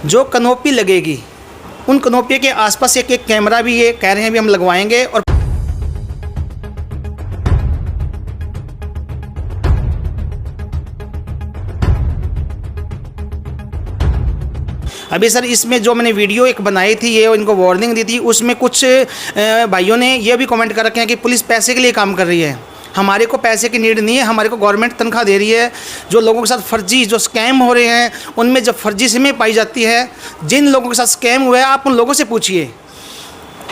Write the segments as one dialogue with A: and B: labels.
A: जो कनोपी लगेगी उन कनोपी के आसपास एक एक कैमरा भी ये कह रहे हैं भी हम लगवाएंगे। और अभी सर इसमें जो मैंने वीडियो एक बनाई थी, ये इनको वार्निंग दी थी, उसमें कुछ भाइयों ने ये भी कमेंट कर रखे हैं कि पुलिस पैसे के लिए काम कर रही है। हमारे को पैसे की नीड नहीं है, हमारे को गवर्नमेंट तनख्वाह दे रही है। जो लोगों के साथ फर्जी जो स्कैम हो रहे हैं उनमें जब फर्जी सिमें पाई जाती है, जिन लोगों के साथ स्कैम हुआ है आप उन लोगों से पूछिए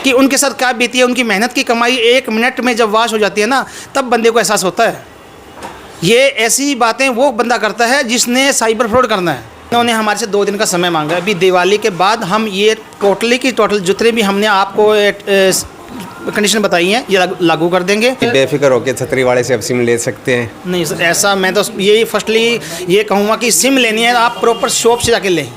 A: कि उनके साथ क्या बीती है। उनकी मेहनत की कमाई 1 मिनट में जब वाश हो जाती है ना, तब बंदे को एहसास होता है। ये ऐसी बातें वो बंदा करता है जिसने साइबर फ्रॉड करना है। उन्होंने हमारे से 2 दिन का समय मांगा। अभी दिवाली के बाद हम ये टोटल जितने भी हमने आपको कंडीशन बताई हैं ये लागू कर देंगे।
B: बेफिक्र होकर छतरी वाले से अब सिम ले सकते हैं? नहीं
A: सर, ऐसा मैं तो यही फर्स्टली ये कहूँगा कि सिम लेनी है आप प्रॉपर शॉप से जाके लें।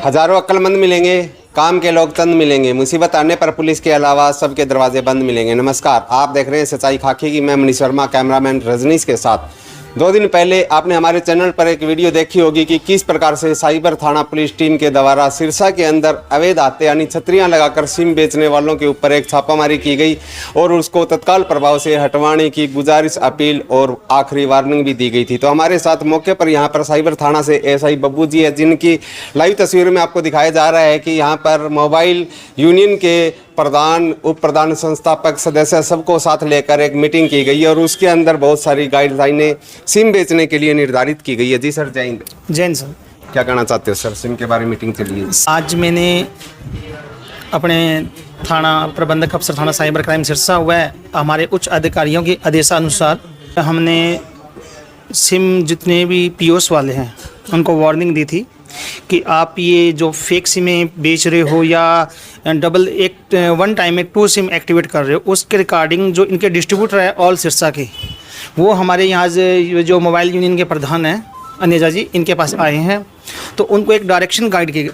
B: हजारों अक्लमंद मिलेंगे, काम के लोग तंद मिलेंगे, मुसीबत आने पर पुलिस के अलावा सबके दरवाजे बंद मिलेंगे। नमस्कार, आप देख रहे हैं सच्चाई खाकी की। मैं मनीष वर्मा, कैमरामैन रजनीश के साथ। 2 दिन पहले आपने हमारे चैनल पर एक वीडियो देखी होगी कि किस प्रकार से साइबर थाना पुलिस टीम के द्वारा सिरसा के अंदर अवैध आते यानी छतरियां लगाकर सिम बेचने वालों के ऊपर एक छापामारी की गई और उसको तत्काल प्रभाव से हटवाने की गुजारिश, अपील और आखिरी वार्निंग भी दी गई थी। तो हमारे साथ मौके पर यहाँ पर साइबर थाना से एसआई बब्बू जी है, जिनकी लाइव तस्वीर में आपको दिखाया जा रहा है कि यहाँ पर मोबाइल यूनियन के प्रधान, उप प्रधान, संस्थापक सदस्य सबको साथ लेकर एक मीटिंग की गई है और उसके अंदर बहुत सारी गाइडलाइनें सिम बेचने के लिए निर्धारित की गई है। जी सर, जय हिंद।
A: जय हिंद सर।
B: क्या कहना चाहते हो सर, सिम के बारे में मीटिंग चली है?
A: आज मैंने अपने थाना प्रबंधक अफसर थाना साइबर क्राइम सिरसा हुआ है, हमारे उच्च अधिकारियों के आदेशानुसार हमने सिम जितने भी पीओस वाले हैं उनको वार्निंग दी थी कि आप ये जो फेक सिमें बेच रहे हो या वन टाइम में 2 सिम एक्टिवेट कर रहे हो, उसके रिकॉर्डिंग जो इनके डिस्ट्रीब्यूटर है ऑल सिरसा के, वो हमारे यहाँ से जो मोबाइल यूनियन के प्रधान हैं अनेजा जी, इनके पास आए हैं। तो उनको एक डायरेक्शन गाइड की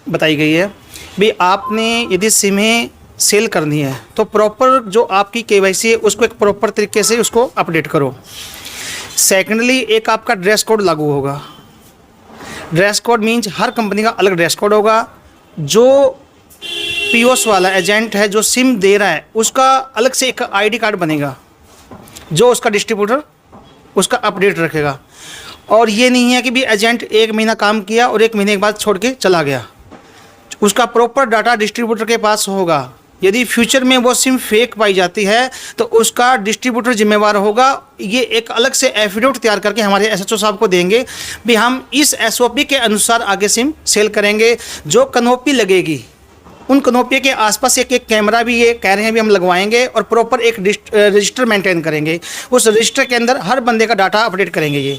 A: बताई गई है भाई आपने यदि सिमें सेल करनी है तो प्रॉपर जो आपकी केवाईसी है उसको एक प्रॉपर तरीके से उसको अपडेट करो। सेकेंडली एक आपका ड्रेस कोड लागू होगा। ड्रेस कोड मीन्स हर कंपनी का अलग ड्रेस कोड होगा। जो पीओस वाला एजेंट है जो सिम दे रहा है उसका अलग से एक आईडी कार्ड बनेगा जो उसका डिस्ट्रीब्यूटर उसका अपडेट रखेगा। और ये नहीं है कि भी एजेंट 1 महीना काम किया और 1 महीने के बाद छोड़ के चला गया, उसका प्रॉपर डाटा डिस्ट्रीब्यूटर के पास होगा। यदि फ्यूचर में वो सिम फेक पाई जाती है तो उसका डिस्ट्रीब्यूटर जिम्मेवार होगा। ये एक अलग से एफिडेविट तैयार करके हमारे एसएचओ साहब को देंगे भी हम इस एसओपी के अनुसार आगे सिम सेल करेंगे। जो कनोपी लगेगी उन कनोपी के आसपास एक एक कैमरा भी ये कह रहे हैं भी हम लगवाएंगे और प्रॉपर एक रजिस्टर मेंटेन करेंगे। उस रजिस्टर के अंदर हर बंदे का डाटा अपडेट करेंगे, ये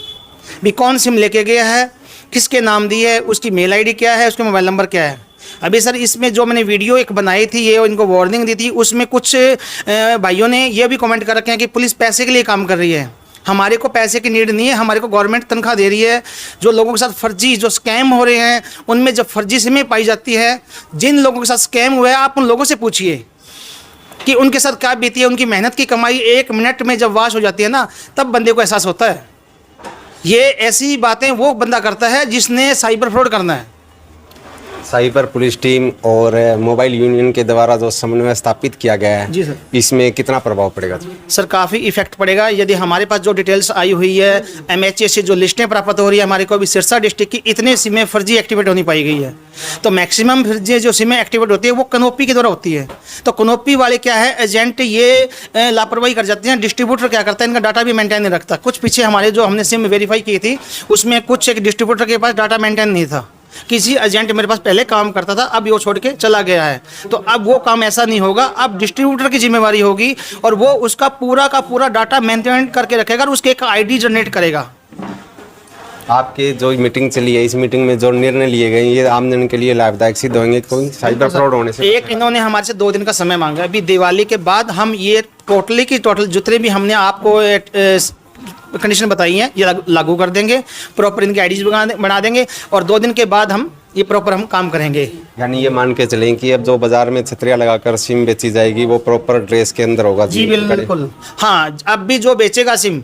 A: भी कौन सिम लेके गया है, किसके नाम दी है, उसकी मेल आईडी क्या है, उसका मोबाइल नंबर क्या है। अभी सर इसमें जो मैंने वीडियो एक बनाई थी, ये इनको वार्निंग दी थी, उसमें कुछ भाइयों ने ये भी कमेंट कर रखे हैं कि पुलिस पैसे के लिए काम कर रही है। हमारे को पैसे की नीड नहीं है, हमारे को गवर्नमेंट तनख्वाह दे रही है। जो लोगों के साथ फर्जी जो स्कैम हो रहे हैं उनमें जब फर्जी सिमें पाई जाती है, जिन लोगों के साथ स्कैम हुआ है आप उन लोगों से पूछिए कि उनके साथ क्या बीती है। उनकी मेहनत की कमाई 1 मिनट में जब वाश हो जाती है ना, तब बंदे को एहसास होता है। ये ऐसी बातें वो बंदा करता है जिसने साइबर फ्रॉड करना है।
B: साइबर पुलिस टीम और मोबाइल यूनियन के द्वारा जो समन्वय स्थापित किया गया है,
A: जी सर,
B: इसमें कितना प्रभाव पड़ेगा?
A: सर काफ़ी इफेक्ट पड़ेगा। यदि हमारे पास जो डिटेल्स आई हुई है एमएचए से जो लिस्टें प्राप्त हो रही है, हमारे को अभी सिरसा डिस्ट्रिक्ट की इतने सिमें फर्जी एक्टिवेट होनी पाई गई है। तो मैक्सिमम फर्जी जो सिमें एक्टिवेट होती है वो कनोपी के द्वारा होती है। तो कनोपी वाले क्या है, एजेंट ये लापरवाही कर जाते हैं। डिस्ट्रीब्यूटर क्या करता है, इनका डाटा भी मेंटेन नहीं रखता। कुछ पीछे हमारे जो हमने सिम वेरीफाई की थी उसमें कुछ एक डिस्ट्रीब्यूटर के पास डाटा मेंटेन नहीं था। किसी एजेंट मेरे पास पहले काम करता था, अब वो छोड़ के चला गया है। तो अब वो काम ऐसा नहीं होगा, अब डिस्ट्रीब्यूटर की जिम्मेवारी होगी और वो उसका पूरा का पूरा डाटा मेंटेन करके रखेगा और उसके एक आईडी जनरेट करेगा।
B: आपके जो मीटिंग चली है, इस मीटिंग में जो निर्णय लिए गए ये आम जन के लिए लाभदायक सिद्ध होंगे कोई साइबर फ्रॉड होने से?
A: एक इन्होंने हमारे से 2 दिन का समय मांगा। अभी दिवाली के बाद हम ये टोटल जितने भी हमने आपको कंडीशन बताई हैं ये लागू कर देंगे। प्रॉपर इनकी आईडीज बना देंगे और 2 दिन के बाद हम ये प्रॉपर हम काम करेंगे।
B: यानी ये मान के चलें कि अब जो बाजार में छतरियाँ लगाकर सिम बेची जाएगी वो प्रॉपर ड्रेस के अंदर होगा?
A: जी बिल्कुल, हाँ। अब भी जो बेचेगा सिम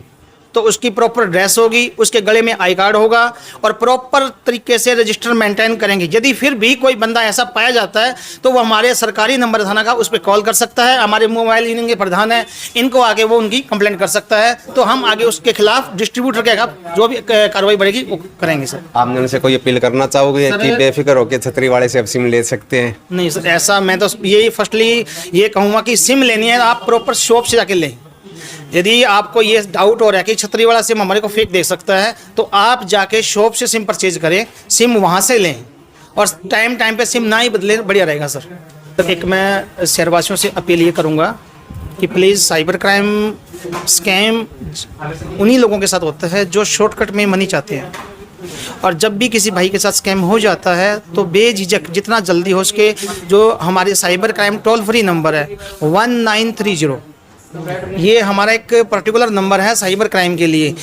A: तो उसकी प्रॉपर ड्रेस होगी, उसके गले में आई कार्ड होगा और प्रॉपर तरीके से रजिस्टर मेंटेन करेंगे। यदि फिर भी कोई बंदा ऐसा पाया जाता है तो वो हमारे सरकारी नंबर थाना का उस पर कॉल कर सकता है। हमारे मोबाइल यूनियन के प्रधान हैं, इनको आगे वो उनकी कंप्लेंट कर सकता है, तो हम आगे उसके खिलाफ डिस्ट्रीब्यूटर के खिलाफ जो भी कार्रवाई बढ़ेगी वो करेंगे सर।
B: आपने उनसे कोई अपील करना चाहोगे कि बेफिक्र होकर छतरी वाले से अब सिम ले सकते हैं?
A: नहीं सर, ऐसा मैं तो यही फर्स्टली ये कहूँगा कि सिम लेनी है आप प्रॉपर शॉप से जाके लें। यदि आपको ये डाउट हो रहा है कि छतरी वाला सिम हमारे को फेक दे सकता है तो आप जाके शॉप से सिम परचेज करें, सिम वहाँ से लें और टाइम पे सिम ना ही बदलें, बढ़िया रहेगा सर। तो एक मैं शहरवासियों से अपील ये करूँगा कि प्लीज़ साइबर क्राइम स्कैम उन्हीं लोगों के साथ होता है जो शॉर्टकट में मनी चाहते हैं, और जब भी किसी भाई के साथ स्कैम हो जाता है तो बेझिझक जितना जल्दी हो सके जो हमारे cyber crime toll free number है 1930, ये हमारा एक पर्टिकुलर नंबर है साइबर क्राइम के लिए।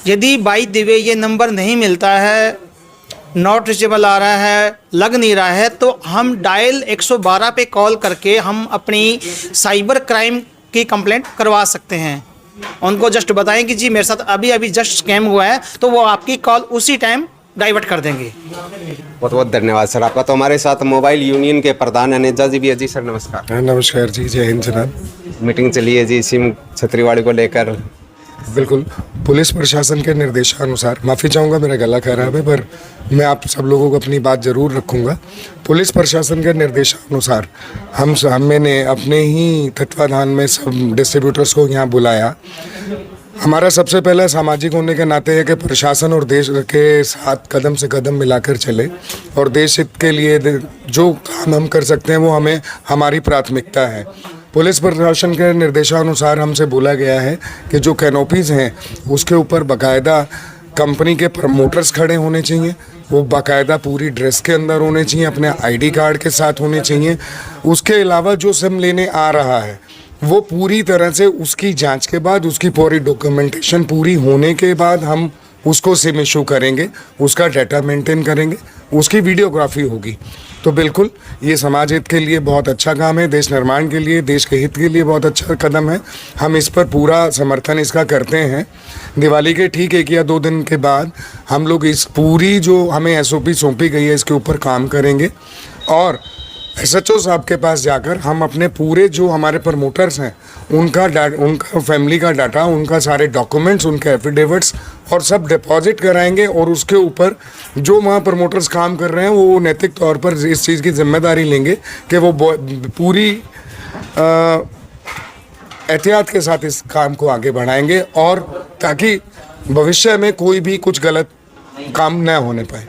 A: यदि बाई द वे ये नंबर नहीं मिलता है, नॉट रीचेबल आ रहा है, लग नहीं रहा है, तो हम डायल 112 पे कॉल करके हम अपनी साइबर क्राइम की कंप्लेंट करवा सकते हैं। उनको जस्ट बताएं कि जी मेरे साथ अभी जस्ट स्कैम हुआ है, तो वो आपकी कॉल उसी टाइम डाइवर्ट कर देंगे।
B: बहुत बहुत धन्यवाद सर आपका। तो हमारे साथ मोबाइल यूनियन के प्रधान अनेजा जी भी है। जी सर नमस्कार।
C: नमस्कार जी, जय हिंद जनाब।
B: मीटिंग चली है जी सिम छतरीवाड़ी को लेकर।
C: बिल्कुल, पुलिस प्रशासन के निर्देशानुसार, माफ़ी चाहूँगा मेरा गला खराब है पर मैं आप सब लोगों को अपनी बात ज़रूर रखूँगा। पुलिस प्रशासन के निर्देशानुसार मैंने अपने ही तत्वाधान में सब डिस्ट्रीब्यूटर्स को यहाँ बुलाया। हमारा सबसे पहला सामाजिक होने के नाते है कि प्रशासन और देश के साथ कदम से कदम मिलाकर चले और देश हित के लिए जो काम हम कर सकते हैं वो हमें हमारी प्राथमिकता है। पुलिस प्रशासन के निर्देशानुसार हमसे बोला गया है कि जो कैनोपीज़ हैं उसके ऊपर बाकायदा कंपनी के प्रमोटर्स खड़े होने चाहिए, वो बाकायदा पूरी ड्रेस के अंदर होने चाहिए, अपने आईडी कार्ड के साथ होने चाहिए। उसके अलावा जो सिम लेने आ रहा है वो पूरी तरह से उसकी जांच के बाद, उसकी पूरी डॉक्यूमेंटेशन पूरी होने के बाद हम उसको सिम इशू करेंगे, उसका डाटा मेंटेन करेंगे, उसकी वीडियोग्राफी होगी। तो बिल्कुल ये समाज हित के लिए बहुत अच्छा काम है, देश निर्माण के लिए, देश के हित के लिए बहुत अच्छा कदम है। हम इस पर पूरा समर्थन इसका करते हैं। दिवाली के ठीक 1 या 2 दिन के बाद हम लोग इस पूरी जो हमें SOP सौंपी गई है इसके ऊपर काम करेंगे और SHO साहब के पास जाकर हम अपने पूरे जो हमारे प्रमोटर्स हैं उनका फैमिली का डाटा, उनका सारे डॉक्यूमेंट्स, उनके एफिडेविट्स और सब डिपॉजिट कराएंगे और उसके ऊपर जो वहाँ प्रमोटर्स काम कर रहे हैं वो नैतिक तौर पर इस चीज़ की जिम्मेदारी लेंगे कि वो पूरी एहतियात के साथ इस काम को आगे बढ़ाएंगे और ताकि भविष्य में कोई भी कुछ गलत काम न होने पाए।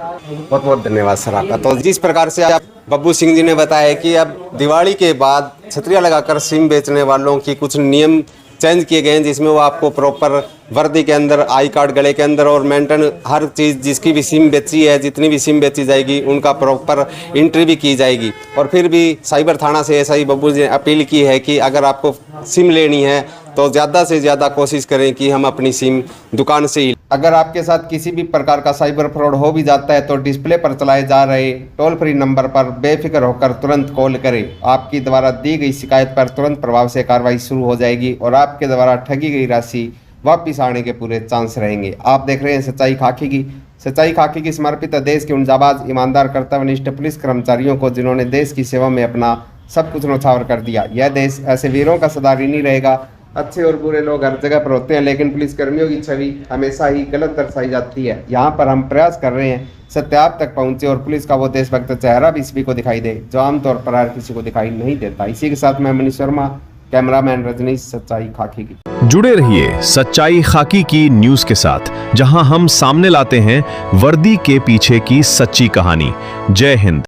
B: बहुत बहुत धन्यवाद सर आपका। तो जिस प्रकार से आप बब्बू सिंह जी ने बताया कि अब दिवाली के बाद छतरियाँ लगाकर सिम बेचने वालों की कुछ नियम चेंज किए गए हैं, जिसमें वो आपको प्रॉपर वर्दी के अंदर, आई कार्ड गले के अंदर और मेंटेन हर चीज़, जिसकी भी सिम बेची है, जितनी भी सिम बेची जाएगी उनका प्रॉपर एंट्री भी की जाएगी। और फिर भी साइबर थाना से ऐसा ही बब्बू जी ने अपील की है कि अगर आपको सिम लेनी है तो ज़्यादा से ज़्यादा कोशिश करें कि हम अपनी सिम दुकान से ही। अगर आपके साथ किसी भी प्रकार का साइबर फ्रॉड हो भी जाता है तो डिस्प्ले पर चलाए जा रहे टोल फ्री नंबर पर बेफिक्र होकर तुरंत कॉल करें। आपकी द्वारा दी गई शिकायत पर तुरंत प्रभाव से कार्रवाई शुरू हो जाएगी और आपके द्वारा ठगी गई राशि वापस आने के पूरे चांस रहेंगे। आप देख रहे हैं सच्चाई खाकी की। सच्चाई खाकी की समर्पित देश के उन जाबाज, ईमानदार, कर्तव्यनिष्ठ पुलिस कर्मचारियों को जिन्होंने देश की सेवा में अपना सब कुछ न्यौछावर कर दिया। यह देश ऐसे वीरों का सदा ऋणी रहेगा। अच्छे और बुरे लोग हर जगह पर होते हैं, लेकिन पुलिस कर्मियों की छवि हमेशा ही गलत दर्शाई जाती है। यहाँ पर हम प्रयास कर रहे हैं सत्य आप तक पहुँचे और पुलिस का वो देशभक्त चेहरा भी सभी को दिखाई दे जो आमतौर पर हर किसी को दिखाई नहीं देता। इसी के साथ मैं मनीष शर्मा, कैमरामैन रजनीश, सच्चाई खाकी की।
D: जुड़े रहिए सच्चाई खाकी की न्यूज के साथ, जहां हम सामने लाते हैं वर्दी के पीछे की सच्ची कहानी। जय हिंद।